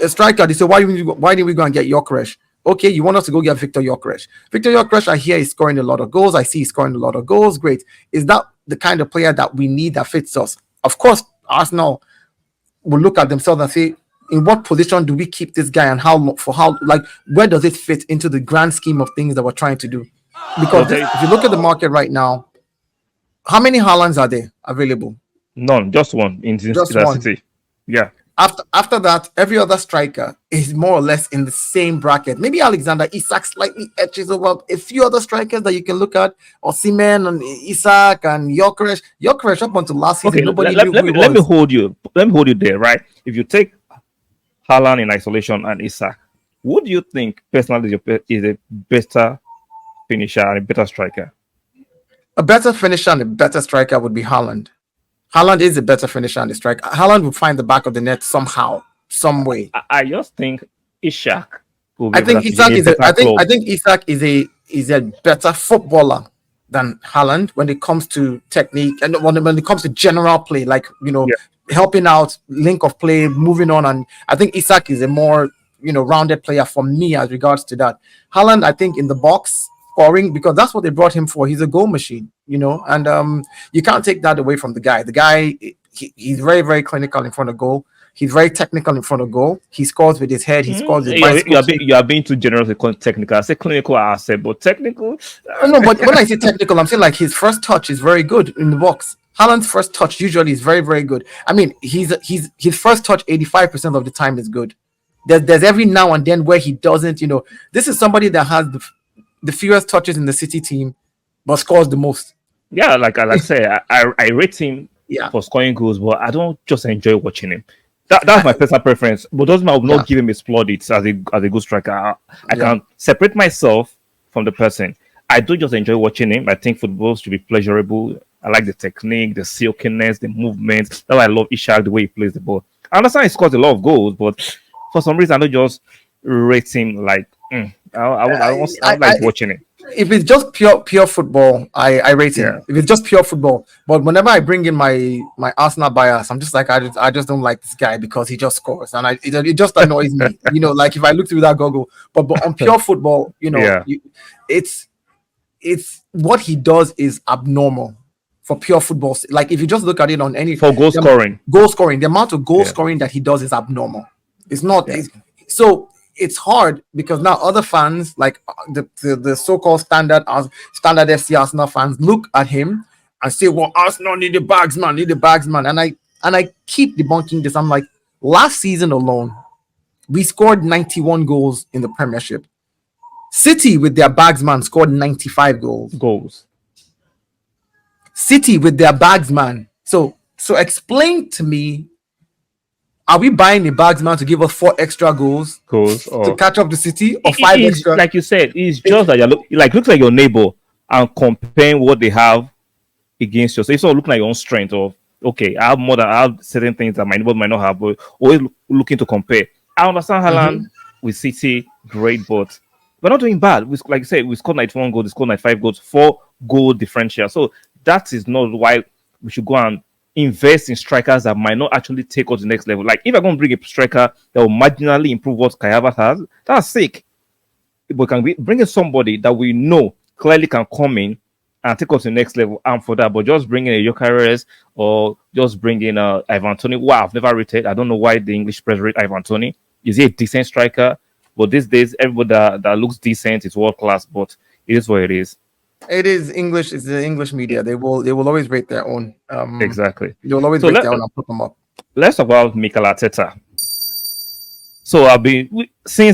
a striker. They say, why did we go and get Gyökeres? Okay, you want us to go get Victor Gyökeres. Victor Gyökeres, I hear, is scoring a lot of goals. I see he's scoring a lot of goals. Great. Is that the kind of player that we need that fits us? Of course, Arsenal will look at themselves and say, in what position do we keep this guy, and where does it fit into the grand scheme of things that we're trying to do? Because if you look at the market right now, how many Haalands are there available? None, just one in Just the one. city. Yeah. After that, every other striker is more or less in the same bracket. Maybe Alexander Isak slightly edges over a few other strikers that you can look at, Osimhen and Isak and Gyökeres. Gyökeres up until last season, Okay, nobody knew who he was. let me hold you. Let me hold you there, right? If you take Haaland in isolation and Isak, who do you think personally is a better finisher and a better striker? A better finisher and a better striker would be Haaland. Haaland is a better finisher and a striker. Haaland would find the back of the net somehow, some way. I just think Isak will be I think Isak is a better footballer than Haaland when it comes to technique and when it comes to general play, like helping out, link of play, moving on. And I think Isak is a more rounded player for me as regards to that. Haaland, I think, in the box scoring, because that's what they brought him for. He's a goal machine, and you can't take that away from the guy. The guy, he's very, very clinical in front of goal. He's very technical in front of goal. He scores with his head. He scores with you are being too generous with technical. I say clinical, I said, but technical. No, but when I say technical, I'm saying like his first touch is very good in the box. Haaland's first touch usually is very, very good. I mean, his first touch 85% of the time is good. There's every now and then where he doesn't. This is somebody that has the fewest touches in the City team, but scores the most. Yeah, like I say, I rate him for scoring goals, but I don't just enjoy watching him. That's my personal preference. But doesn't mean I will not give him his plaudits as a good striker. I can separate myself from the person. I do just enjoy watching him. I think football should be pleasurable. I like the technique, the silkiness, the movement. That's why I love Ishak, the way he plays the ball. I understand he scores a lot of goals, but for some reason I don't just rate him like I like watching it. If it's just pure football, I rate him. If it's just pure football, but whenever I bring in my Arsenal bias, I'm just like I just don't like this guy because he just scores, and it just annoys me. Like if I look through that goggle, but on pure football, it's what he does is abnormal for pure football. Like if you just look at it on any for goal scoring, the amount of goal scoring that he does is abnormal. It's not so. It's hard because now other fans, like the so-called standard FC Arsenal fans, look at him and say, "Well, Arsenal need the bagsman," and I keep debunking this. I'm like, last season alone, we scored 91 goals in the Premiership. City with their bagsman scored 95 goals. City with their bagsman. So explain to me. Are we buying a bagsman to give us 4 extra goals to catch up the City, or 5 extra? Like you said, it's just that looks like your neighbor and comparing what they have against you. So it's all looking like your own strength of I have certain things that my neighbor might not have, but always looking to compare. I understand Haaland with City, great, but we're not doing bad. Like you said, we scored 91 goals, we scored 95 goals, 4 goal differential. So that is not why we should go and invest in strikers that might not actually take us to the next level. Like if I'm going to bring a striker that will marginally improve what Kai Havertz has, that's sick. But can we bring in somebody that we know clearly can come in and take us to the next level? And for that, but just bring in a Gyökeres or just bring in Ivan Toney. Wow, I've never rated. I don't know why the English press rate Ivan Toney. Is he a decent striker? But these days, everybody that looks decent is world class. But it is what it is. It is English. It's the English media. They will always rate their own. Exactly. They will always rate their own and put them up. Let's talk about Mikel Arteta. So I've been since